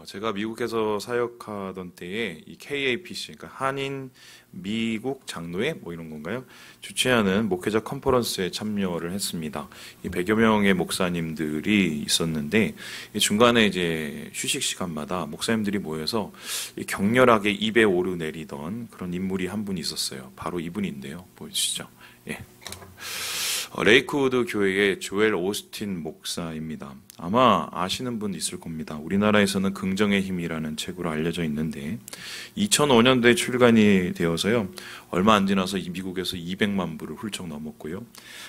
제가 미국에서 사역하던 때에 이 KAPC, 그러니까 한인 미국 장로회 뭐 이런 건가요? 주최하는 목회자 컨퍼런스에 참여를 했습니다. 이 100여 명의 목사님들이 있었는데 중간에 이제 휴식 시간마다 목사님들이 모여서 격렬하게 입에 오르내리던 그런 인물이 한 분이 있었어요. 바로 이분인데요. 보여주시죠. 예. 레이크우드 교회의 조엘 오스틴 목사입니다. 아마 아시는 분 있을 겁니다. 우리나라에서는 긍정의 힘이라는 책으로 알려져 있는데 2005년도에 출간이 되어서요. 얼마 안 지나서 미국에서 200만 부를 훌쩍 넘었고요.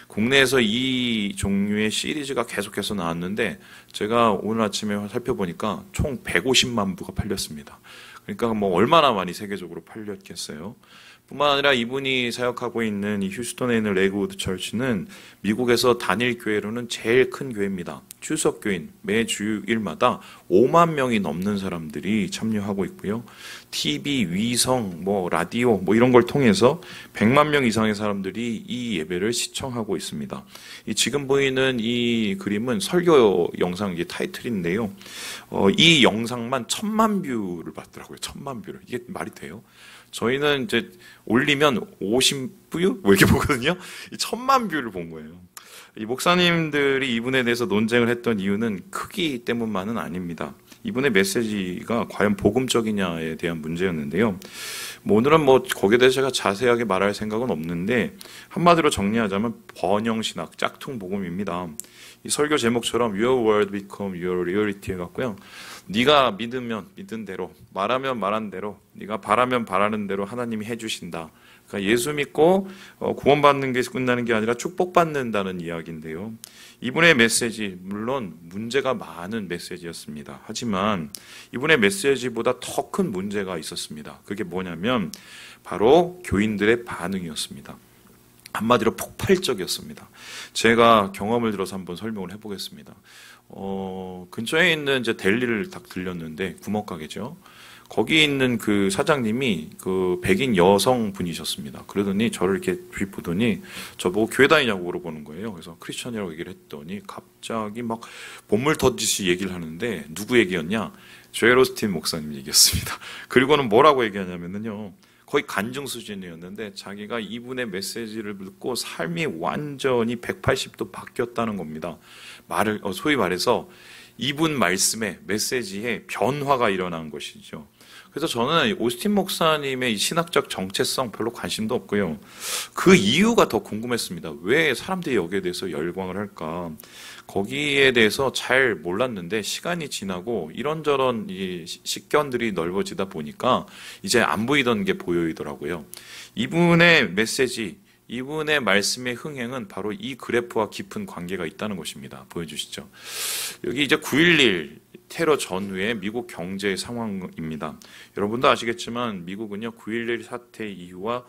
국내에서 이 종류의 시리즈가 계속해서 나왔는데 제가 오늘 아침에 살펴보니까 총 150만 부가 팔렸습니다. 그러니까 뭐 얼마나 많이 세계적으로 팔렸겠어요. 뿐만 아니라 이분이 사역하고 있는 이 휴스턴에 있는 레이크우드 처치는 미국에서 단일 교회로는 제일 큰 교회입니다. 출석교인 매 주일마다 5만 명이 넘는 사람들이 참여하고 있고요. TV, 위성, 라디오 이런 걸 통해서 100만 명 이상의 사람들이 이 예배를 시청하고 있습니다. 지금 보이는 이 그림은 설교 영상 타이틀인데요. 이 영상만 1000만 뷰를 받더라고요. 1000만 뷰를. 이게 말이 돼요? 저희는 이제 올리면 50뷰? 이렇게 보거든요. 1000만 뷰를 본 거예요. 이 목사님들이 이분에 대해서 논쟁을 했던 이유는 크기 때문만은 아닙니다. 이분의 메시지가 과연 복음적이냐에 대한 문제였는데요. 오늘은 거기에 대해서 제가 자세하게 말할 생각은 없는데 한마디로 정리하자면 번영신학, 짝퉁 복음입니다. 이 설교 제목처럼 Your word become your reality 해갖고요. 네가 믿으면 믿은 대로, 말하면 말한 대로, 네가 바라면 바라는 대로 하나님이 해주신다. 그러니까 예수 믿고 구원받는 게 끝나는 게 아니라 축복받는다는 이야기인데요. 이분의 메시지, 물론 문제가 많은 메시지였습니다. 하지만 이분의 메시지보다 더 큰 문제가 있었습니다. 그게 뭐냐면 바로 교인들의 반응이었습니다. 한마디로 폭발적이었습니다. 제가 경험을 들어서 한번 설명을 해보겠습니다. 근처에 있는 이제 델리를 딱 들렸는데 구멍가게죠. 거기 있는 그 사장님이 그 백인 여성 분이셨습니다. 그러더니 저를 이렇게 보더니 저보고 교회 다니냐고 물어보는 거예요. 그래서 크리스천이라고 얘기를 했더니 갑자기 막 본물 터지듯이 얘기를 하는데 누구 얘기였냐? 조엘 오스틴 목사님 얘기였습니다. 그리고는 뭐라고 얘기하냐면요. 거의 간증 수준이었는데 자기가 이분의 메시지를 듣고 삶이 완전히 180도 바뀌었다는 겁니다. 소위 말해서 이분 말씀에 메시지에 변화가 일어난 것이죠. 그래서 저는 오스틴 목사님의 이 신학적 정체성 별로 관심도 없고요. 그 이유가 더 궁금했습니다. 왜 사람들이 여기에 대해서 열광을 할까? 거기에 대해서 잘 몰랐는데 시간이 지나고 이런저런 이 식견들이 넓어지다 보니까 이제 안 보이던 게 보이더라고요. 이분의 메시지, 이분의 말씀의 흥행은 바로 이 그래프와 깊은 관계가 있다는 것입니다. 보여주시죠. 여기 이제 9.11 테러 전후의 미국 경제 상황입니다. 여러분도 아시겠지만 미국은요 9.11 사태 이후와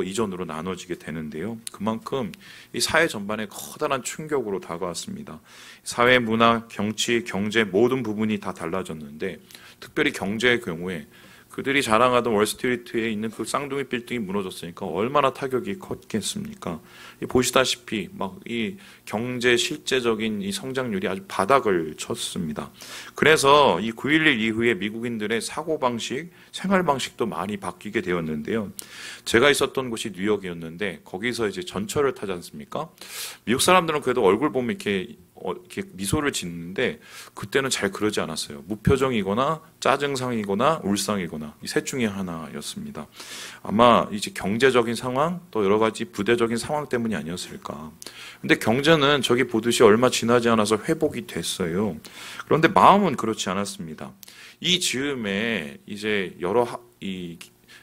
이전으로 나눠지게 되는데요. 그만큼 이 사회 전반에 커다란 충격으로 다가왔습니다. 사회, 문화, 정치, 경제 모든 부분이 다 달라졌는데 특별히 경제의 경우에 그들이 자랑하던 월스트리트에 있는 그 쌍둥이 빌딩이 무너졌으니까 얼마나 타격이 컸겠습니까? 보시다시피 막 이 경제 실제적인 이 성장률이 아주 바닥을 쳤습니다. 그래서 이 9.11 이후에 미국인들의 사고방식, 생활방식도 많이 바뀌게 되었는데요. 제가 있었던 곳이 뉴욕이었는데 거기서 이제 전철을 타지 않습니까? 미국 사람들은 그래도 얼굴 보면 이렇게 미소를 짓는데 그때는 잘 그러지 않았어요. 무표정이거나 짜증상이거나 울상이거나 이 셋 중에 하나였습니다. 아마 이제 경제적인 상황 또 여러 가지 부대적인 상황 때문이 아니었을까. 근데 경제는 저기 보듯이 얼마 지나지 않아서 회복이 됐어요. 그런데 마음은 그렇지 않았습니다. 이 즈음에 이제 여러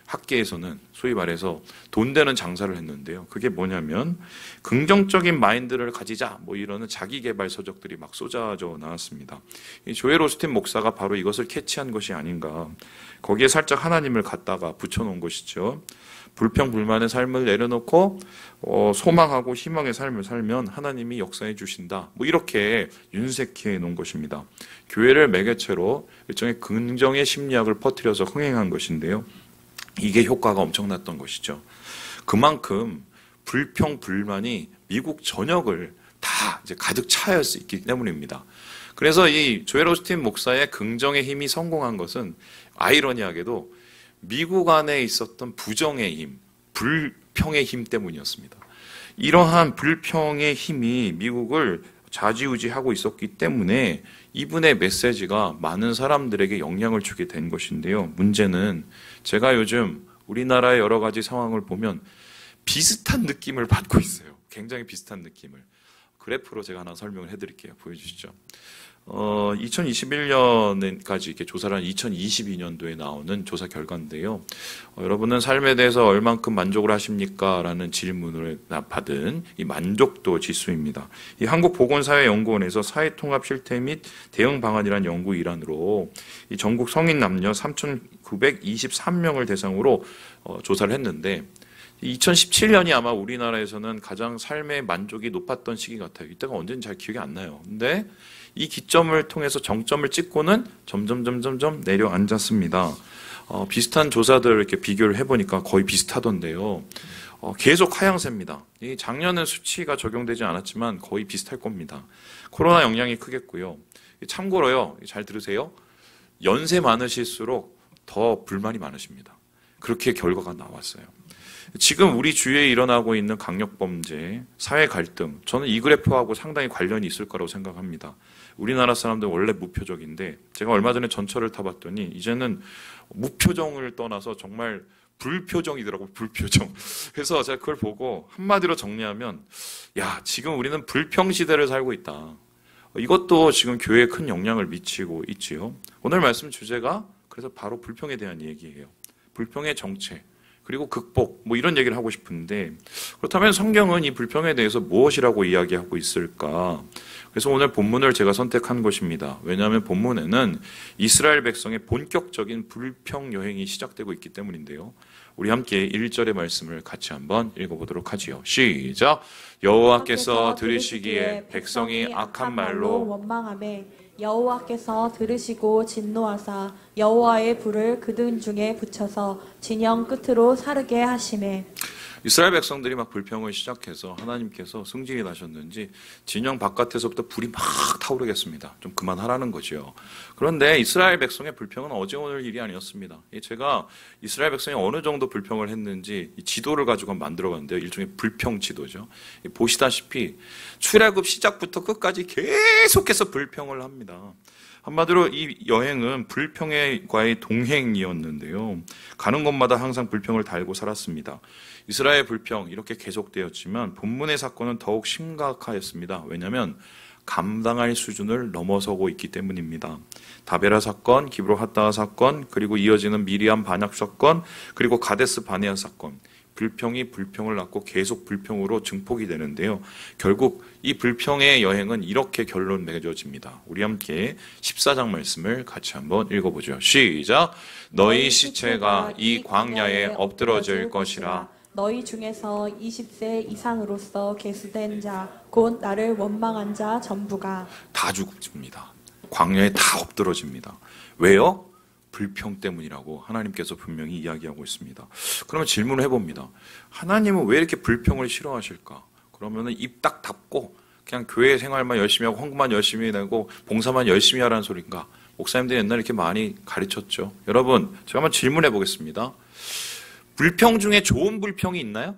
학계에서는 소위 말해서 돈 되는 장사를 했는데요. 그게 뭐냐면 긍정적인 마인드를 가지자 이러는 자기개발 서적들이 막 쏟아져 나왔습니다. 이 조엘 오스틴 목사가 바로 이것을 캐치한 것이 아닌가. 거기에 살짝 하나님을 갖다가 붙여놓은 것이죠. 불평불만의 삶을 내려놓고 소망하고 희망의 삶을 살면 하나님이 역사해 주신다. 이렇게 윤색해 놓은 것입니다. 교회를 매개체로 일종의 긍정의 심리학을 퍼뜨려서 흥행한 것인데요. 이게 효과가 엄청났던 것이죠. 그만큼 불평, 불만이 미국 전역을 다 이제 가득 차였기 때문입니다. 그래서 이 조엘 오스틴 목사의 긍정의 힘이 성공한 것은 아이러니하게도 미국 안에 있었던 부정의 힘, 불평의 힘 때문이었습니다. 이러한 불평의 힘이 미국을 좌지우지하고 있었기 때문에 이분의 메시지가 많은 사람들에게 영향을 주게 된 것인데요. 문제는 제가 요즘 우리나라의 여러 가지 상황을 보면 비슷한 느낌을 받고 있어요. 굉장히 비슷한 느낌을. 그래프로 제가 하나 설명을 해드릴게요. 보여주시죠. 2021년까지 이렇게 조사를 한 2022년도에 나오는 조사 결과인데요. 여러분은 삶에 대해서 얼만큼 만족을 하십니까? 라는 질문을 받은 이 만족도 지수입니다. 이 한국보건사회연구원에서 사회통합 실태 및 대응 방안이라는 연구 일환으로 이 전국 성인 남녀 3,923명을 대상으로 조사를 했는데 2017년이 아마 우리나라에서는 가장 삶의 만족이 높았던 시기 같아요. 이때가 언제인지 잘 기억이 안 나요. 근데 이 기점을 통해서 정점을 찍고는 점점 내려앉았습니다. 비슷한 조사들을 이렇게 비교를 해보니까 거의 비슷하던데요. 계속 하향세입니다. 이 작년은 수치가 적용되지 않았지만 거의 비슷할 겁니다. 코로나 영향이 크겠고요. 참고로요, 잘 들으세요. 연세 많으실수록 더 불만이 많으십니다. 그렇게 결과가 나왔어요. 지금 우리 주위에 일어나고 있는 강력범죄, 사회 갈등, 저는 이 그래프하고 상당히 관련이 있을 거라고 생각합니다. 우리나라 사람들 원래 무표적인데 제가 얼마 전에 전철을 타봤더니 이제는 무표정을 떠나서 정말 불표정이더라고요. 불표정. 그래서 제가 그걸 보고 한마디로 정리하면 야, 지금 우리는 불평시대를 살고 있다. 이것도 지금 교회에 큰 영향을 미치고 있지요. 오늘 말씀 주제가 그래서 바로 불평에 대한 얘기예요. 불평의 정체. 그리고 극복, 이런 얘기를 하고 싶은데, 그렇다면 성경은 이 불평에 대해서 무엇이라고 이야기하고 있을까? 그래서 오늘 본문을 제가 선택한 것입니다. 왜냐하면 본문에는 이스라엘 백성의 본격적인 불평 여행이 시작되고 있기 때문인데요. 우리 함께 1절의 말씀을 같이 한번 읽어보도록 하지요. 시작! 여호와께서 들으시기에 백성이 악한 말로 원망하매 여호와께서 들으시고 진노하사 여호와의 불을 그들 중에 붙여서 진영 끝으로 사르게 하시매. 이스라엘 백성들이 막 불평을 시작해서 하나님께서 승질이 나셨는지 진영 바깥에서부터 불이 막 타오르겠습니다. 좀 그만하라는 거죠. 그런데 이스라엘 백성의 불평은 어제 오늘 일이 아니었습니다. 제가 이스라엘 백성이 어느 정도 불평을 했는지 이 지도를 가지고 만들어봤는데요. 일종의 불평 지도죠. 보시다시피 출애굽 시작부터 끝까지 계속해서 불평을 합니다. 한마디로 이 여행은 불평과의 동행이었는데요. 가는 곳마다 항상 불평을 달고 살았습니다. 이스라엘 불평 이렇게 계속되었지만 본문의 사건은 더욱 심각하였습니다. 왜냐하면 감당할 수준을 넘어서고 있기 때문입니다. 다베라 사건, 기브로 핫다하 사건, 그리고 이어지는 미리암 반역 사건, 그리고 가데스 바네아 사건. 불평이 불평을 낳고 계속 불평으로 증폭이 되는데요. 결국 이 불평의 여행은 이렇게 결론 맺어집니다. 우리 함께 14장 말씀을 같이 한번 읽어보죠. 시작! 너희 시체가 이 광야에 엎드러질 것이라. 너희 중에서 20세 이상으로서 계수된 자, 곧 나를 원망한 자 전부가 다 죽습니다. 광야에 다 엎드러집니다. 왜요? 불평 때문이라고 하나님께서 분명히 이야기하고 있습니다. 그러면 질문을 해봅니다. 하나님은 왜 이렇게 불평을 싫어하실까? 그러면은 입 딱 닫고 그냥 교회 생활만 열심히 하고 헌금만 열심히 내고 봉사만 열심히 하라는 소리인가? 목사님들이 옛날에 이렇게 많이 가르쳤죠. 여러분, 제가 한번 질문해 보겠습니다. 불평 중에 좋은 불평이 있나요?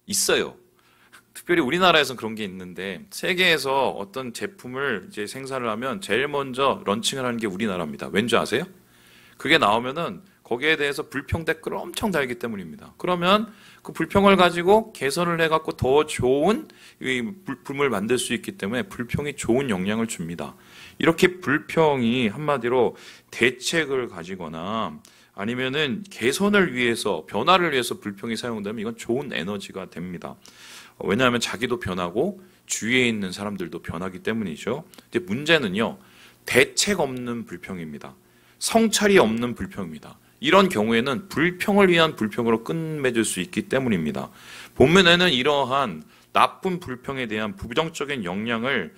있어요. 특별히 우리나라에서는 그런 게 있는데 세계에서 어떤 제품을 이제 생산을 하면 제일 먼저 런칭을 하는 게 우리나라입니다. 왠지 아세요? 그게 나오면은 거기에 대해서 불평 댓글을 엄청 달기 때문입니다. 그러면 그 불평을 가지고 개선을 해갖고 더 좋은 물품을 만들 수 있기 때문에 불평이 좋은 영향을 줍니다. 이렇게 불평이 한마디로 대책을 가지거나 아니면은 개선을 위해서 변화를 위해서 불평이 사용되면 이건 좋은 에너지가 됩니다. 왜냐하면 자기도 변하고 주위에 있는 사람들도 변하기 때문이죠. 근데 문제는요, 대책 없는 불평입니다. 성찰이 없는 불평입니다. 이런 경우에는 불평을 위한 불평으로 끝맺을 수 있기 때문입니다. 본문에는 이러한 나쁜 불평에 대한 부정적인 영향을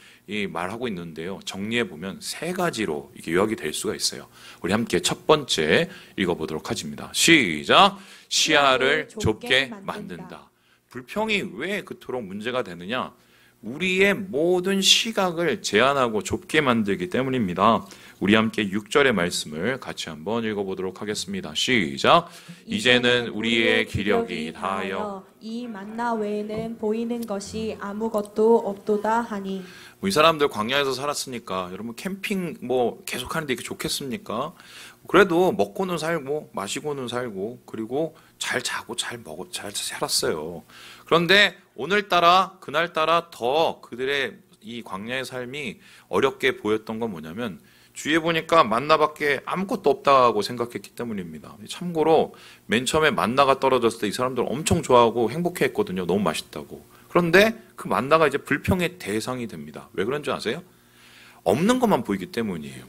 말하고 있는데요. 정리해보면 세 가지로 이게 요약이 될 수가 있어요. 우리 함께 첫 번째 읽어보도록 하겠습니다. 시작! 시야를 좁게 만든다. 불평이 왜 그토록 문제가 되느냐? 우리의 모든 시각을 제한하고 좁게 만들기 때문입니다. 우리 함께 6절의 말씀을 같이 한번 읽어보도록 하겠습니다. 시작. 이제는 우리의 기력이 다하여 이 만나 외에는 보이는 것이 아무것도 없도다 하니. 이 사람들 광야에서 살았으니까 여러분 캠핑 뭐 계속하는데 이게 좋겠습니까? 그래도 먹고는 살고 마시고는 살고 그리고 잘 자고 잘 살았어요. 그런데 오늘따라 그날따라 더 그들의 이 광야의 삶이 어렵게 보였던 건 뭐냐면 주위에 보니까 만나밖에 아무것도 없다고 생각했기 때문입니다. 참고로 맨 처음에 만나가 떨어졌을 때 이 사람들 엄청 좋아하고 행복해했거든요. 너무 맛있다고. 그런데 그 만나가 이제 불평의 대상이 됩니다. 왜 그런 줄 아세요? 없는 것만 보이기 때문이에요.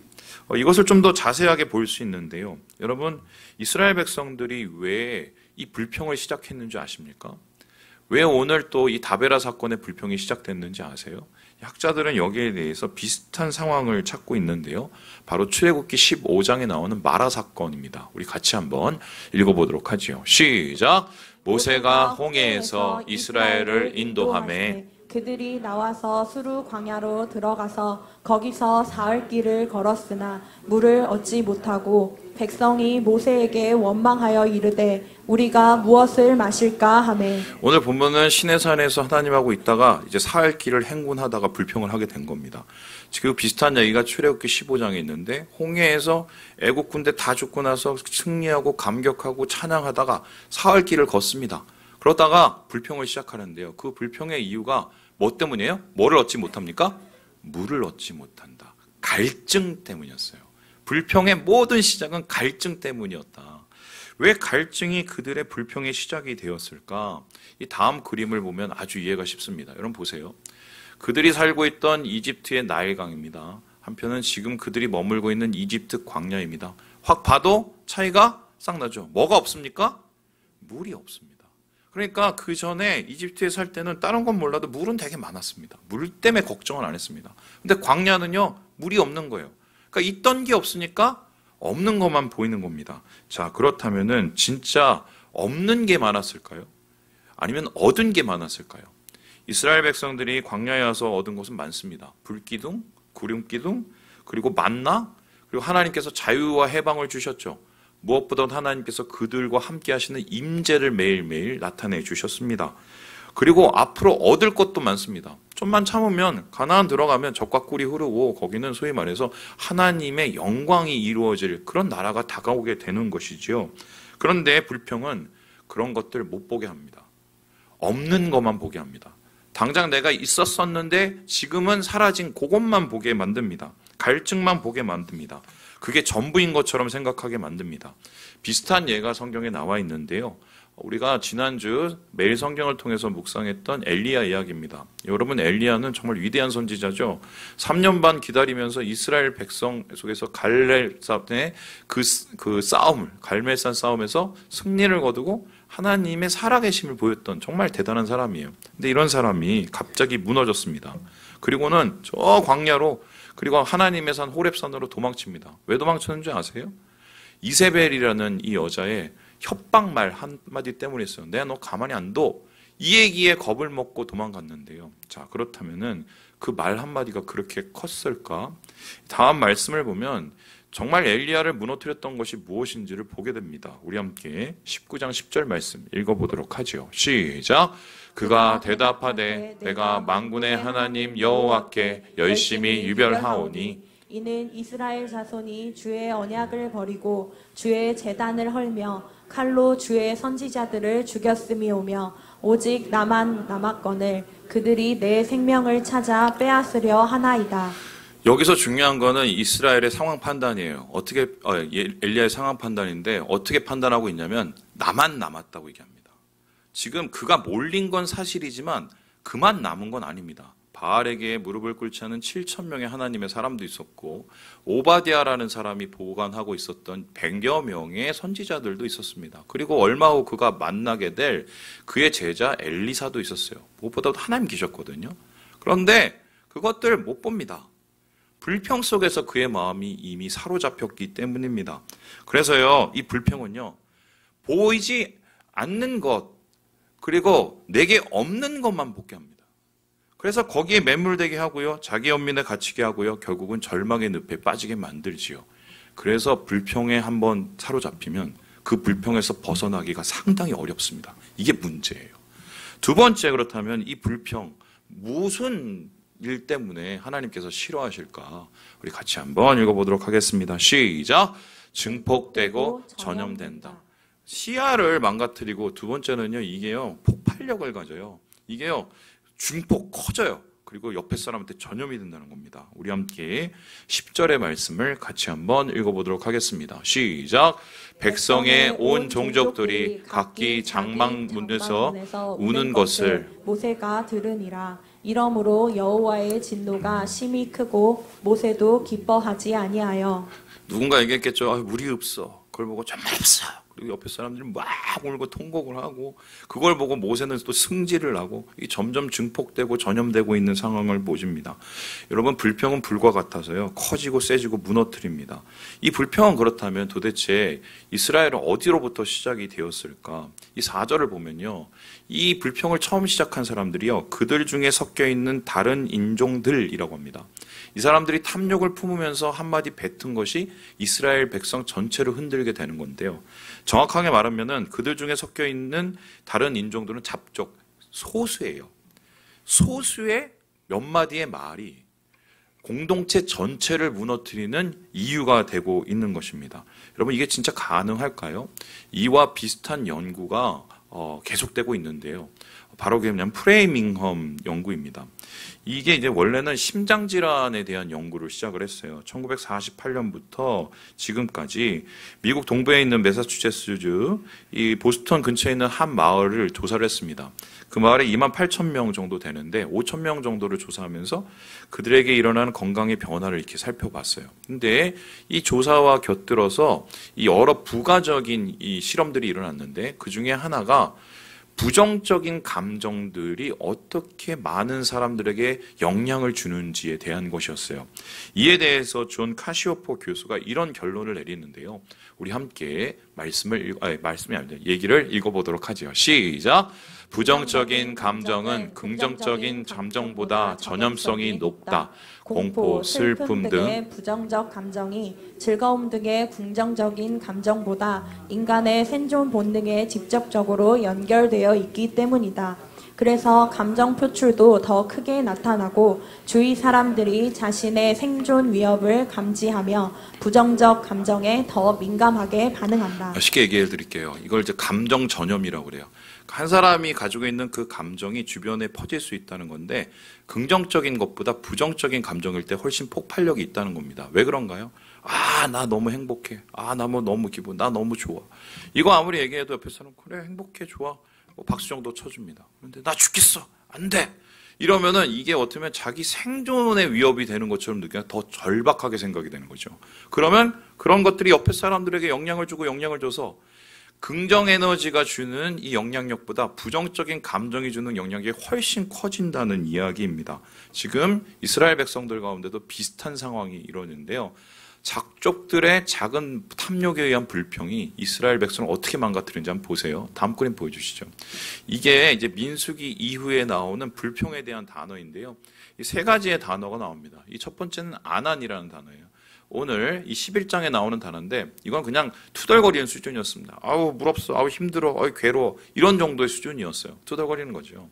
이것을 좀 더 자세하게 볼 수 있는데요. 여러분, 이스라엘 백성들이 왜 이 불평을 시작했는지 아십니까? 왜 오늘 또 이 다베라 사건의 불평이 시작됐는지 아세요? 학자들은 여기에 대해서 비슷한 상황을 찾고 있는데요. 바로 출애굽기 15장에 나오는 마라 사건입니다. 우리 같이 한번 읽어보도록 하지요. 시작! 모세가 홍해에서 이스라엘을 인도하매 그들이 나와서 수루 광야로 들어가서 거기서 사흘 길을 걸었으나 물을 얻지 못하고 백성이 모세에게 원망하여 이르되 우리가 무엇을 마실까 하매. 오늘 본문은 시내산에서 하나님하고 있다가 이제 사흘 길을 행군하다가 불평을 하게 된 겁니다. 지금 비슷한 얘기가 출애굽기 15장에 있는데 홍해에서 애국 군대 다 죽고 나서 승리하고 감격하고 찬양하다가 사흘 길을 걷습니다. 그러다가 불평을 시작하는데요. 그 불평의 이유가 뭐 때문이에요? 뭐를 얻지 못합니까? 물을 얻지 못한다. 갈증 때문이었어요. 불평의 모든 시작은 갈증 때문이었다. 왜 갈증이 그들의 불평의 시작이 되었을까? 이 다음 그림을 보면 아주 이해가 쉽습니다. 여러분 보세요. 그들이 살고 있던 이집트의 나일강입니다. 한편은 지금 그들이 머물고 있는 이집트 광야입니다. 확 봐도 차이가 싹 나죠. 뭐가 없습니까? 물이 없습니다. 그러니까 그 전에 이집트에 살 때는 다른 건 몰라도 물은 되게 많았습니다. 물 때문에 걱정을 안 했습니다. 근데 광야는요, 물이 없는 거예요. 그러니까 있던 게 없으니까 없는 것만 보이는 겁니다. 자, 그렇다면은 진짜 없는 게 많았을까요? 아니면 얻은 게 많았을까요? 이스라엘 백성들이 광야에 와서 얻은 것은 많습니다. 불기둥, 구름기둥, 그리고 만나, 그리고 하나님께서 자유와 해방을 주셨죠. 무엇보다 하나님께서 그들과 함께 하시는 임재를 매일매일 나타내 주셨습니다. 그리고 앞으로 얻을 것도 많습니다. 좀만 참으면 가나안 들어가면 젖과 꿀이 흐르고 거기는 소위 말해서 하나님의 영광이 이루어질 그런 나라가 다가오게 되는 것이지요. 그런데 불평은 그런 것들 못 보게 합니다. 없는 것만 보게 합니다. 당장 내가 있었었는데 지금은 사라진 그것만 보게 만듭니다. 갈증만 보게 만듭니다. 그게 전부인 것처럼 생각하게 만듭니다. 비슷한 예가 성경에 나와 있는데요. 우리가 지난주 매일 성경을 통해서 묵상했던 엘리야 이야기입니다. 여러분, 엘리야는 정말 위대한 선지자죠. 3년 반 기다리면서 이스라엘 백성 속에서 갈멜산의 그 싸움을, 갈멜산 싸움에서 승리를 거두고 하나님의 살아계심을 보였던 정말 대단한 사람이에요. 근데 이런 사람이 갑자기 무너졌습니다. 그리고는 저 광야로, 그리고 하나님의 산 호렙산으로 도망칩니다. 왜 도망쳤는 줄 아세요? 이세벨이라는 이 여자의 협박말 한마디 때문이었어요. 내가 너 가만히 안 둬. 이 얘기에 겁을 먹고 도망갔는데요. 자, 그렇다면은 그 말 한마디가 그렇게 컸을까? 다음 말씀을 보면 정말 엘리야를 무너뜨렸던 것이 무엇인지를 보게 됩니다. 우리 함께 19장 10절 말씀 읽어보도록 하죠. 시작! 그가 대답하되 내가 만군의 하나님 여호와께 열심히 유별하오니 이는 이스라엘 자손이 주의 언약을 버리고 주의 제단을 헐며 칼로 주의 선지자들을 죽였음이오며 오직 나만 남았거늘 그들이 내 생명을 찾아 빼앗으려 하나이다. 여기서 중요한 거는 이스라엘의 상황 판단이에요. 엘리야의 상황 판단인데 어떻게 판단하고 있냐면 나만 남았다고 얘기합니다. 지금 그가 몰린 건 사실이지만 그만 남은 건 아닙니다. 바알에게 무릎을 꿇지 않은 7,000명의 하나님의 사람도 있었고 오바댜라는 사람이 보관하고 있었던 100여 명의 선지자들도 있었습니다. 그리고 얼마 후 그가 만나게 될 그의 제자 엘리사도 있었어요. 무엇보다 하나님 계셨거든요. 그런데 그것들 못 봅니다. 불평 속에서 그의 마음이 이미 사로잡혔기 때문입니다. 그래서요, 이 불평은요, 보이지 않는 것, 그리고 내게 없는 것만 보게 합니다. 그래서 거기에 매몰되게 하고요. 자기 연민에 갇히게 하고요. 결국은 절망의 늪에 빠지게 만들지요. 그래서 불평에 한번 사로잡히면 그 불평에서 벗어나기가 상당히 어렵습니다. 이게 문제예요. 두 번째, 그렇다면 이 불평, 무슨 일 때문에 하나님께서 싫어하실까? 우리 같이 한번 읽어보도록 하겠습니다. 시작! 증폭되고 전염된다. 시야를 망가뜨리고, 두 번째는요, 이게요, 폭발력을 가져요. 이게요, 증폭 커져요. 그리고 옆에 사람한테 전염이 된다는 겁니다. 우리 함께 10절의 말씀을 같이 한번 읽어보도록 하겠습니다. 시작! 백성의 온 종족들이 각기 장막문에서 우는 것을 모세가 들으니라. 이러므로 여호와의 진노가 심히 크고 모세도 기뻐하지 아니하여. 누군가 얘기했겠죠. 아, 물이 없어. 그걸 보고 정말 없어. 그리고 옆에 사람들이 막 울고 통곡을 하고, 그걸 보고 모세는 또 승질을 하고, 이 점점 증폭되고 전염되고 있는 상황을 보십니다. 여러분, 불평은 불과 같아서요, 커지고 세지고 무너뜨립니다. 이 불평은 그렇다면 도대체 이스라엘은 어디로부터 시작이 되었을까? 이 4절을 보면요, 이 불평을 처음 시작한 사람들이요, 그들 중에 섞여 있는 다른 인종들이라고 합니다. 이 사람들이 탐욕을 품으면서 한마디 뱉은 것이 이스라엘 백성 전체를 흔들게 되는 건데요. 정확하게 말하면은 그들 중에 섞여 있는 다른 인종들은 잡족, 소수예요. 소수의 몇 마디의 말이 공동체 전체를 무너뜨리는 이유가 되고 있는 것입니다. 여러분, 이게 진짜 가능할까요? 이와 비슷한 연구가 계속되고 있는데요. 바로 그냥 프레이밍엄 연구입니다. 이게 이제 원래는 심장질환에 대한 연구를 시작을 했어요. 1948년부터 지금까지 미국 동부에 있는 매사추세츠주 이 보스턴 근처에 있는 한 마을을 조사를 했습니다. 그 마을에 28,000명 정도 되는데 5,000명 정도를 조사하면서 그들에게 일어나는 건강의 변화를 이렇게 살펴봤어요. 근데 이 조사와 곁들어서 이 여러 부가적인 이 실험들이 일어났는데 그 중에 하나가 부정적인 감정들이 어떻게 많은 사람들에게 영향을 주는지에 대한 것이었어요. 이에 대해서 존 카시오포 교수가 이런 결론을 내리는데요. 우리 함께 얘기를 읽어보도록 하죠. 시작! 부정적인 감정은 긍정적인 감정보다 전염성이 높다. 공포, 슬픔 등 부정적 감정이 즐거움 등의 긍정적인 감정보다 인간의 생존 본능에 직접적으로 연결되어 있기 때문이다. 그래서 감정 표출도 더 크게 나타나고 주위 사람들이 자신의 생존 위협을 감지하며 부정적 감정에 더 민감하게 반응한다. 쉽게 얘기해 드릴게요. 이걸 이제 감정 전염이라고 그래요. 한 사람이 가지고 있는 그 감정이 주변에 퍼질 수 있다는 건데 긍정적인 것보다 부정적인 감정일 때 훨씬 폭발력이 있다는 겁니다. 왜 그런가요? 아, 나 너무 행복해. 아, 나 뭐 너무 나 너무 좋아. 이거 아무리 얘기해도 옆에 사람 그래, 행복해, 좋아. 박수 정도 쳐줍니다. 그런데 나 죽겠어. 안 돼. 이러면은 이게 어떻게 보면 자기 생존의 위협이 되는 것처럼 느끼면 더 절박하게 생각이 되는 거죠. 그러면 그런 것들이 옆에 사람들에게 영향을 주고 영향을 줘서 긍정 에너지가 주는 이 영향력보다 부정적인 감정이 주는 영향이 훨씬 커진다는 이야기입니다. 지금 이스라엘 백성들 가운데도 비슷한 상황이 이루어지는데요. 작족들의 작은 탐욕에 의한 불평이 이스라엘 백성을 어떻게 망가뜨리는지 한번 보세요. 다음 그림 보여주시죠. 이게 이제 민수기 이후에 나오는 불평에 대한 단어인데요. 이 세 가지의 단어가 나옵니다. 이 첫 번째는 아난이라는 단어예요. 오늘 이 11장에 나오는 단어인데 이건 그냥 투덜거리는 수준이었습니다. 아우 물 없어, 아우 힘들어, 아우 괴로워 이런 정도의 수준이었어요. 투덜거리는 거죠.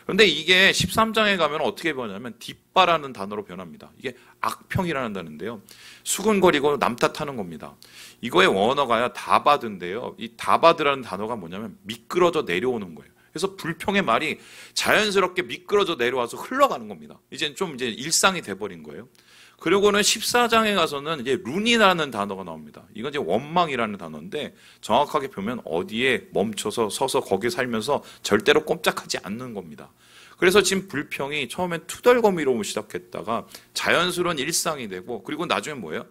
그런데 이게 13장에 가면 어떻게 변하냐면 뒷바라는 단어로 변합니다. 이게 악평이라는 단어인데요. 수근거리고 남 탓하는 겁니다. 이거의 원어가요 다바드인데요. 이 다바드라는 단어가 뭐냐면 미끄러져 내려오는 거예요. 그래서 불평의 말이 자연스럽게 미끄러져 내려와서 흘러가는 겁니다. 이제 일상이 돼버린 거예요. 그리고는 14장에 가서는 이제 룬이라는 단어가 나옵니다. 이건 이제 원망이라는 단어인데 정확하게 보면 어디에 멈춰서 서서 거기에 살면서 절대로 꼼짝하지 않는 겁니다. 그래서 지금 불평이 처음엔 투덜거미로 시작했다가 자연스러운 일상이 되고 그리고 나중에 뭐예요?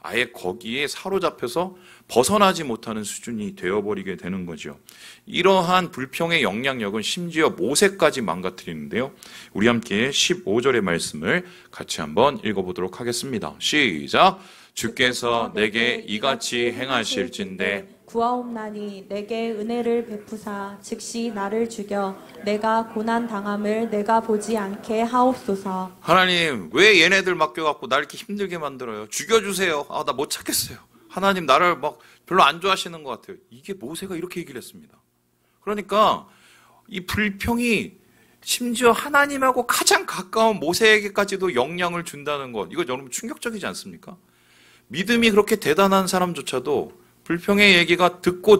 아예 거기에 사로잡혀서 벗어나지 못하는 수준이 되어버리게 되는 거죠. 이러한 불평의 영향력은 심지어 모세까지 망가뜨리는데요. 우리 함께 15절의 말씀을 같이 한번 읽어보도록 하겠습니다. 시작! 주께서 내게 이같이 행하실진대 구하옵나니 내게 은혜를 베푸사 즉시 나를 죽여 내가 고난 당함을 내가 보지 않게 하옵소서. 하나님, 왜 얘네들 맡겨갖고 날 이렇게 힘들게 만들어요? 죽여주세요. 아, 나 못 찾겠어요. 하나님, 나를 막 별로 안 좋아하시는 것 같아요. 이게 모세가 이렇게 얘기를 했습니다. 그러니까 이 불평이 심지어 하나님하고 가장 가까운 모세에게까지도 영향을 준다는 것, 이거 여러분 충격적이지 않습니까? 믿음이 그렇게 대단한 사람조차도 불평의 얘기가 듣고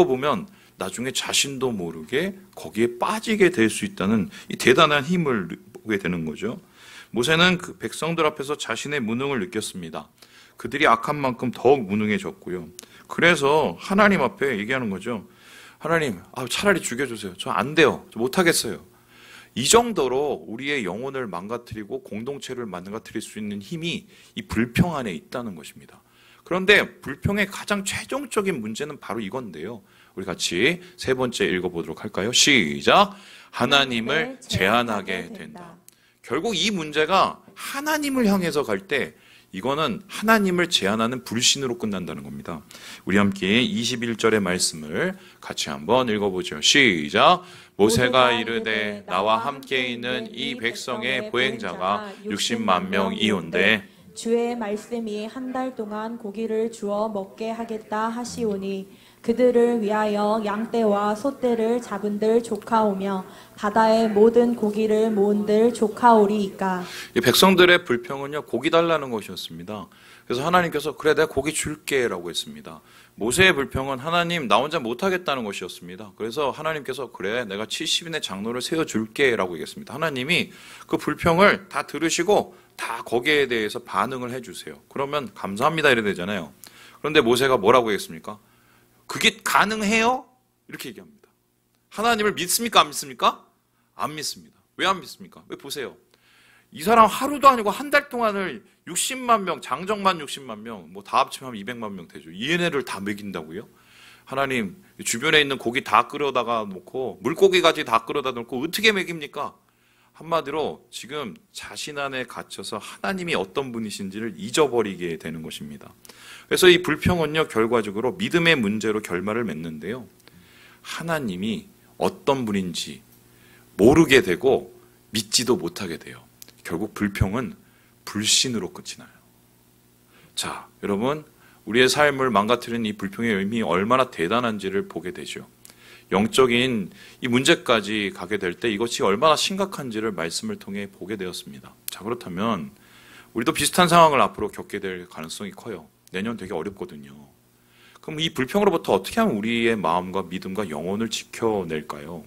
보면 나중에 자신도 모르게 거기에 빠지게 될 수 있다는 이 대단한 힘을 보게 되는 거죠. 모세는 그 백성들 앞에서 자신의 무능을 느꼈습니다. 그들이 악한 만큼 더욱 무능해졌고요. 그래서 하나님 앞에 얘기하는 거죠. 하나님, 차라리 죽여주세요. 저 안 돼요. 저 못하겠어요. 이 정도로 우리의 영혼을 망가뜨리고 공동체를 망가뜨릴 수 있는 힘이 이 불평 안에 있다는 것입니다. 그런데 불평의 가장 최종적인 문제는 바로 이건데요. 우리 같이 세 번째 읽어보도록 할까요? 시작! 하나님을 제한하게 된다. 결국 이 문제가 하나님을 향해서 갈 때 이거는 하나님을 제한하는 불신으로 끝난다는 겁니다. 우리 함께 21절의 말씀을 같이 한번 읽어보죠. 시작! 모세가 이르되 나와 함께 있는 이 백성의 보행자가 60만 명이온데 주의 말씀이 한 달 동안 고기를 주어 먹게 하겠다 하시오니 그들을 위하여 양떼와 소떼를 잡은들 조카오며 바다의 모든 고기를 모은들 조카오리이까. 이 백성들의 불평은요, 고기 달라는 것이었습니다. 그래서 하나님께서 그래 내가 고기 줄게 라고 했습니다. 모세의 불평은 하나님 나 혼자 못하겠다는 것이었습니다. 그래서 하나님께서 그래 내가 70인의 장로를 세워줄게 라고 얘기했습니다. 하나님이 그 불평을 다 들으시고 다 거기에 대해서 반응을 해주세요. 그러면 감사합니다 이래 되잖아요. 그런데 모세가 뭐라고 했습니까? 그게 가능해요? 이렇게 얘기합니다. 하나님을 믿습니까? 안 믿습니까? 안 믿습니다. 왜 안 믿습니까? 왜 보세요. 이 사람 하루도 아니고 한 달 동안을 60만 명, 장정만 60만 명, 뭐 다 합치면 200만 명 되죠. 얘네를 다 먹인다고요? 하나님, 주변에 있는 고기 다 끌어다가 놓고, 물고기까지 다 끌어다 놓고, 어떻게 먹입니까? 한마디로 지금 자신 안에 갇혀서 하나님이 어떤 분이신지를 잊어버리게 되는 것입니다. 그래서 이 불평은요, 결과적으로 믿음의 문제로 결말을 맺는데요. 하나님이 어떤 분인지 모르게 되고 믿지도 못하게 돼요. 결국 불평은 불신으로 끝이 나요. 자, 여러분, 우리의 삶을 망가뜨리는 이 불평의 의미 얼마나 대단한지를 보게 되죠. 영적인 이 문제까지 가게 될 때 이것이 얼마나 심각한지를 말씀을 통해 보게 되었습니다. 자, 그렇다면 우리도 비슷한 상황을 앞으로 겪게 될 가능성이 커요. 내년 되게 어렵거든요. 그럼 이 불평으로부터 어떻게 하면 우리의 마음과 믿음과 영혼을 지켜낼까요?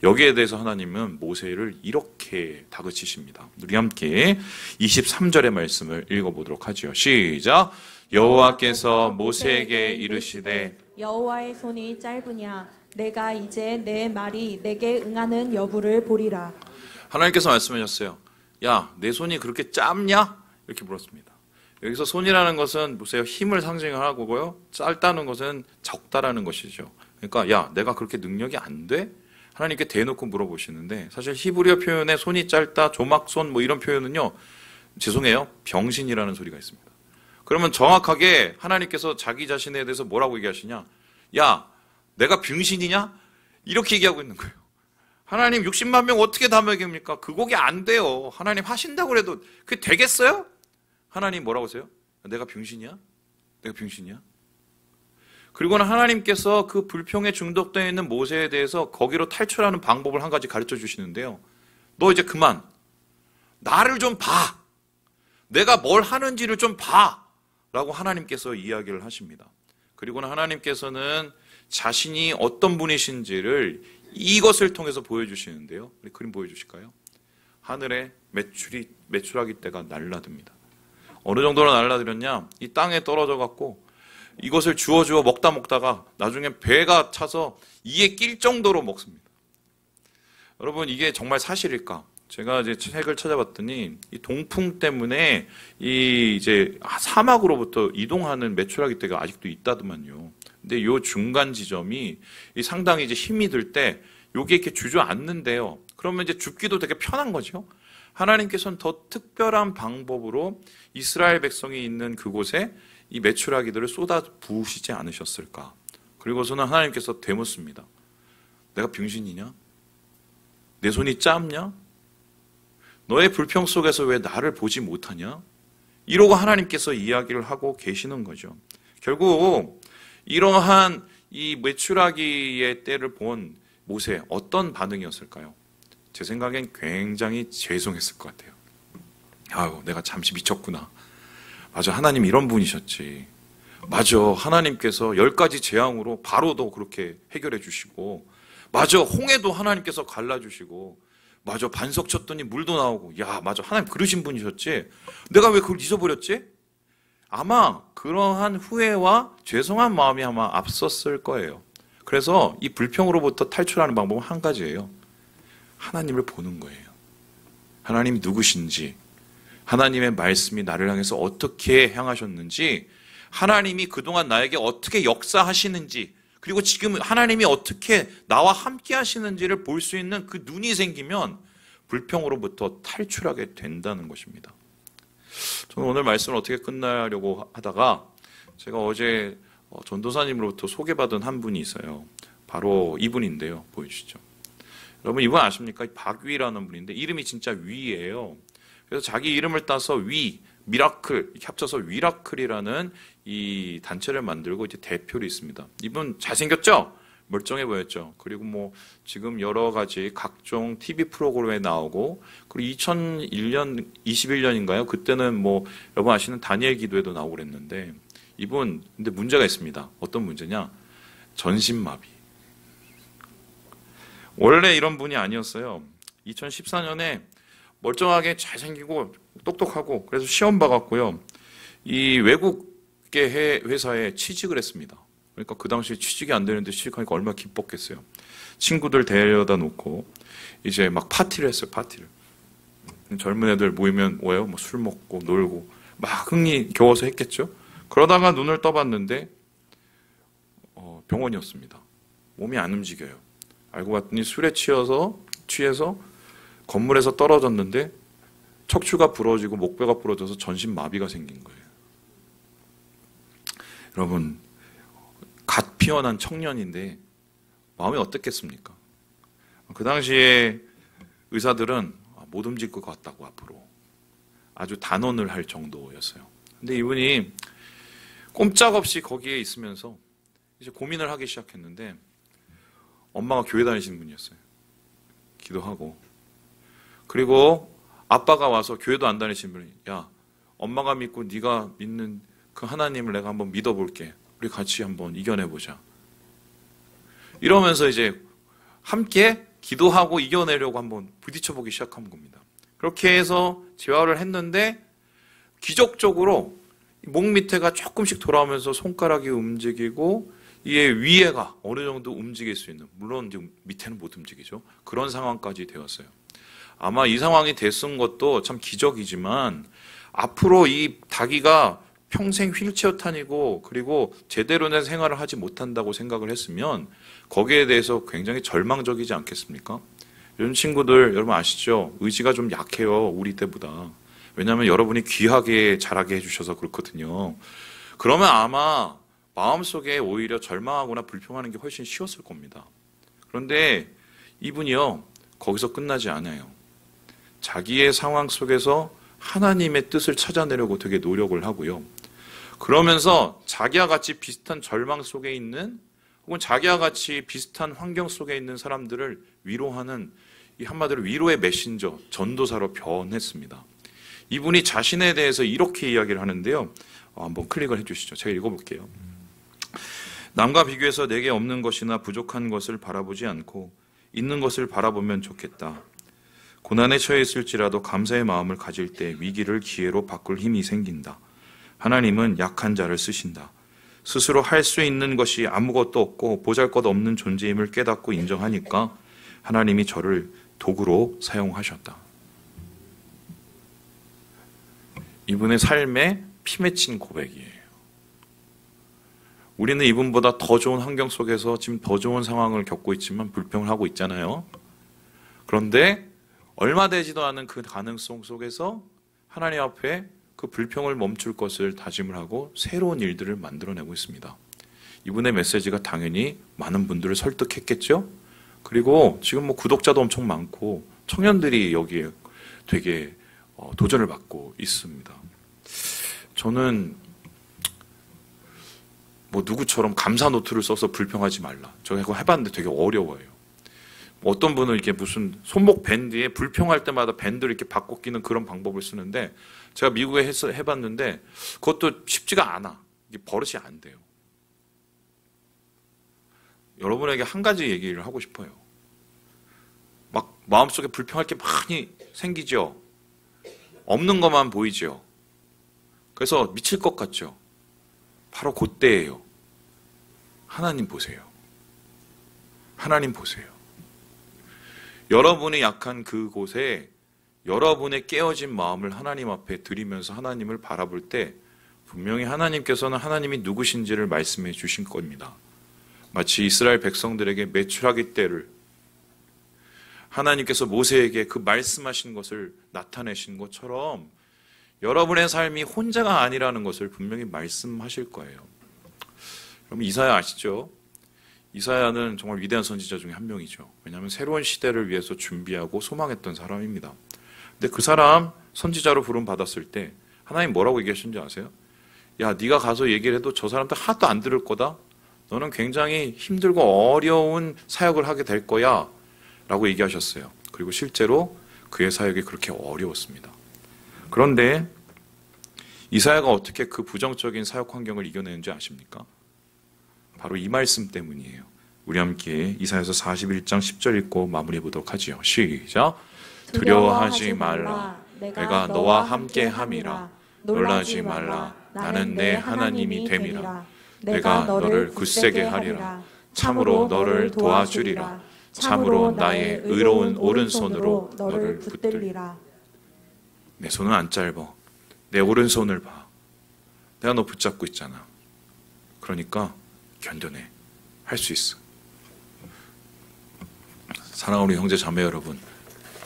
여기에 대해서 하나님은 모세를 이렇게 다그치십니다. 우리 함께 23절의 말씀을 읽어보도록 하죠. 시작! 여호와께서 모세에게 이르시되 여호와의 손이 짧으냐 내가 이제 내 말이 내게 응하는 여부를 보리라. 하나님께서 말씀하셨어요. 야, 내 손이 그렇게 짧냐? 이렇게 물었습니다. 여기서 손이라는 것은 보세요. 힘을 상징하고요. 짧다는 것은 적다라는 것이죠. 그러니까 야, 내가 그렇게 능력이 안 돼? 하나님께 대놓고 물어보시는데 사실 히브리어 표현에 손이 짧다, 조막손 뭐 이런 표현은요. 죄송해요. 병신이라는 소리가 있습니다. 그러면 정확하게 하나님께서 자기 자신에 대해서 뭐라고 얘기하시냐? 야, 내가 병신이냐? 이렇게 얘기하고 있는 거예요. 하나님 60만 명 어떻게 다 먹입니까? 그 곡이 안 돼요. 하나님 하신다고 그래도 그게 되겠어요? 하나님 뭐라고 하세요? 내가 병신이야? 내가 병신이야? 그리고는 하나님께서 그 불평에 중독되어 있는 모세에 대해서 거기로 탈출하는 방법을 한 가지 가르쳐 주시는데요. 너 이제 그만. 나를 좀 봐. 내가 뭘 하는지를 좀 봐. 라고 하나님께서 이야기를 하십니다. 그리고는 하나님께서는 자신이 어떤 분이신지를 이것을 통해서 보여주시는데요. 우리 그림 보여주실까요? 하늘에 메추라기 떼가 날라듭니다. 어느 정도로 날라들었냐? 이 땅에 떨어져 갖고 이것을 주워 먹다가 나중에 배가 차서 이에 낄 정도로 먹습니다. 여러분, 이게 정말 사실일까? 제가 이제 책을 찾아봤더니 이 동풍 때문에 이 이제 사막으로부터 이동하는 메추라기 떼가 아직도 있다더만요. 근데 요 중간 지점이 이 상당히 이제 힘이 들 때 요게 이렇게 주저앉는데요. 그러면 이제 죽기도 되게 편한 거죠. 하나님께서는 더 특별한 방법으로 이스라엘 백성이 있는 그곳에 이 메추라기들을 쏟아 부으시지 않으셨을까? 그리고서는 하나님께서 되묻습니다. 내가 병신이냐? 내 손이 짧냐? 너의 불평 속에서 왜 나를 보지 못하냐? 이러고 하나님께서 이야기를 하고 계시는 거죠. 결국 이러한 이 메추라기의 때를 본 모세 어떤 반응이었을까요? 제 생각엔 굉장히 죄송했을 것 같아요. 아유, 내가 잠시 미쳤구나. 맞아, 하나님 이런 분이셨지. 맞아, 하나님께서 10가지 재앙으로 바로도 그렇게 해결해 주시고, 맞아, 홍해도 하나님께서 갈라주시고, 맞아, 반석 쳤더니 물도 나오고, 야, 맞아, 하나님 그러신 분이셨지. 내가 왜 그걸 잊어버렸지? 아마 그러한 후회와 죄송한 마음이 아마 앞섰을 거예요. 그래서 이 불평으로부터 탈출하는 방법은 한 가지예요. 하나님을 보는 거예요. 하나님이 누구신지, 하나님의 말씀이 나를 향해서 어떻게 향하셨는지, 하나님이 그동안 나에게 어떻게 역사하시는지, 그리고 지금 하나님이 어떻게 나와 함께 하시는지를 볼 수 있는 그 눈이 생기면 불평으로부터 탈출하게 된다는 것입니다. 저는 오늘 말씀을 어떻게 끝나려고 하다가 제가 어제 전도사님으로부터 소개받은 한 분이 있어요. 바로 이분인데요. 보여주시죠. 여러분 이분 아십니까? 박위라는 분인데 이름이 진짜 위예요. 그래서 자기 이름을 따서 위, 미라클, 이렇게 합쳐서 위라클이라는 이 단체를 만들고 이제 대표로 있습니다. 이분 잘생겼죠? 멀쩡해 보였죠? 그리고 뭐 지금 여러 가지 각종 TV 프로그램에 나오고, 그리고 2001년, 21년인가요? 그때는 뭐 여러분 아시는 다니엘 기도에도 나오고 그랬는데, 이분 근데 문제가 있습니다. 어떤 문제냐? 전신마비. 원래 이런 분이 아니었어요. 2014년에 멀쩡하게 잘생기고 똑똑하고 그래서 시험 봐갖고요. 이 외국계 회사에 취직을 했습니다. 그러니까 그 당시에 취직이 안 되는데 취직하니까 얼마나 기뻤겠어요. 친구들 데려다 놓고 이제 막 파티를 했어요. 파티를. 젊은 애들 모이면 뭐예요? 뭐 술 먹고 놀고 막 흥이 겨워서 했겠죠. 그러다가 눈을 떠봤는데 병원이었습니다. 몸이 안 움직여요. 알고 봤더니 술에 취해서 건물에서 떨어졌는데 척추가 부러지고 목뼈가 부러져서 전신마비가 생긴 거예요. 여러분, 갓 피어난 청년인데 마음이 어떻겠습니까? 그 당시에 의사들은 못 움직일 것 같다고 앞으로 아주 단언을 할 정도였어요. 근데 이분이 꼼짝없이 거기에 있으면서 이제 고민을 하기 시작했는데 엄마가 교회 다니시는 분이었어요. 기도하고 그리고 아빠가 와서 교회도 안 다니시는 분이 야, 엄마가 믿고 네가 믿는 그 하나님을 내가 한번 믿어볼게. 우리 같이 한번 이겨내보자. 이러면서 이제 함께 기도하고 이겨내려고 한번 부딪혀보기 시작한 겁니다. 그렇게 해서 재활을 했는데 기적적으로 목 밑에가 조금씩 돌아오면서 손가락이 움직이고 이에 위에가 어느 정도 움직일 수 있는, 물론 이제 밑에는 못 움직이죠. 그런 상황까지 되었어요. 아마 이 상황이 됐은 것도 참 기적이지만 앞으로 이 닭이가 평생 휠체어 타니고 그리고 제대로 된 생활을 하지 못한다고 생각을 했으면 거기에 대해서 굉장히 절망적이지 않겠습니까? 이런 친구들 여러분 아시죠? 의지가 좀 약해요. 우리 때보다. 왜냐하면 여러분이 귀하게 자라게 해주셔서 그렇거든요. 그러면 아마 마음속에 오히려 절망하거나 불평하는 게 훨씬 쉬웠을 겁니다. 그런데 이분이요, 거기서 끝나지 않아요. 자기의 상황 속에서 하나님의 뜻을 찾아내려고 되게 노력을 하고요. 그러면서 자기와 같이 비슷한 절망 속에 있는 혹은 자기와 같이 비슷한 환경 속에 있는 사람들을 위로하는 이 한마디로 위로의 메신저, 전도사로 변했습니다. 이분이 자신에 대해서 이렇게 이야기를 하는데요. 한번 클릭을 해주시죠. 제가 읽어볼게요. 남과 비교해서 내게 없는 것이나 부족한 것을 바라보지 않고 있는 것을 바라보면 좋겠다. 고난에 처해 있을지라도 감사의 마음을 가질 때 위기를 기회로 바꿀 힘이 생긴다. 하나님은 약한 자를 쓰신다. 스스로 할 수 있는 것이 아무것도 없고 보잘것없는 존재임을 깨닫고 인정하니까 하나님이 저를 도구로 사용하셨다. 이분의 삶에 피 맺힌 고백이에요. 우리는 이분보다 더 좋은 환경 속에서 지금 더 좋은 상황을 겪고 있지만 불평을 하고 있잖아요. 그런데 얼마 되지도 않은 그 가능성 속에서 하나님 앞에 그 불평을 멈출 것을 다짐을 하고 새로운 일들을 만들어내고 있습니다. 이분의 메시지가 당연히 많은 분들을 설득했겠죠. 그리고 지금 뭐 구독자도 엄청 많고 청년들이 여기에 되게 도전을 받고 있습니다. 저는 뭐 누구처럼 감사 노트를 써서 불평하지 말라. 저 이거 해봤는데 되게 어려워요. 어떤 분은 이렇게 무슨 손목 밴드에 불평할 때마다 밴드를 이렇게 바꿔 끼는 그런 방법을 쓰는데 제가 미국에 해봤는데 그것도 쉽지가 않아. 이게 버릇이 안 돼요. 여러분에게 한 가지 얘기를 하고 싶어요. 막 마음속에 불평할 게 많이 생기죠. 없는 것만 보이죠. 그래서 미칠 것 같죠. 바로 그때예요. 하나님 보세요. 하나님 보세요. 여러분이 약한 그곳에 여러분의 깨어진 마음을 하나님 앞에 드리면서 하나님을 바라볼 때 분명히 하나님께서는 하나님이 누구신지를 말씀해 주신 겁니다. 마치 이스라엘 백성들에게 메추라기 떼를 하나님께서 모세에게 그 말씀하신 것을 나타내신 것처럼 여러분의 삶이 혼자가 아니라는 것을 분명히 말씀하실 거예요. 여러분 이사야 아시죠? 이사야는 정말 위대한 선지자 중에 한 명이죠. 왜냐하면 새로운 시대를 위해서 준비하고 소망했던 사람입니다. 근데 그 사람 선지자로 부름 받았을 때 하나님 뭐라고 얘기하셨는지 아세요? 야, 네가 가서 얘기를 해도 저 사람들 하나도 안 들을 거다. 너는 굉장히 힘들고 어려운 사역을 하게 될 거야 라고 얘기하셨어요. 그리고 실제로 그의 사역이 그렇게 어려웠습니다. 그런데 이사야가 어떻게 그 부정적인 사역 환경을 이겨내는지 아십니까? 바로 이 말씀 때문이에요. 우리 함께 이사야서 41장 10절 읽고 마무리해 보도록 하지요. 시작. 두려워하지 말라. 내가 너와 함께 함이라. 놀라지 말라. 나는 내 하나님이 됨이라. 내가 너를 굳세게 하리라. 참으로 너를 도와주리라. 참으로 나의 의로운 오른손으로 너를 붙들리라. 내 손은 안 짧아. 내 오른손을 봐. 내가 너 붙잡고 있잖아. 그러니까 견뎌내. 할 수 있어. 사랑하는 우리 형제 자매 여러분,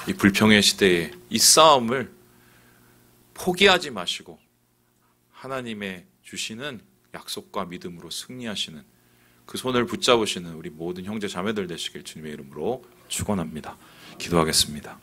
이 불평의 시대에 이 싸움을 포기하지 마시고 하나님의 주시는 약속과 믿음으로 승리하시는 그 손을 붙잡으시는 우리 모든 형제 자매들 되시길 주님의 이름으로 축원합니다. 기도하겠습니다.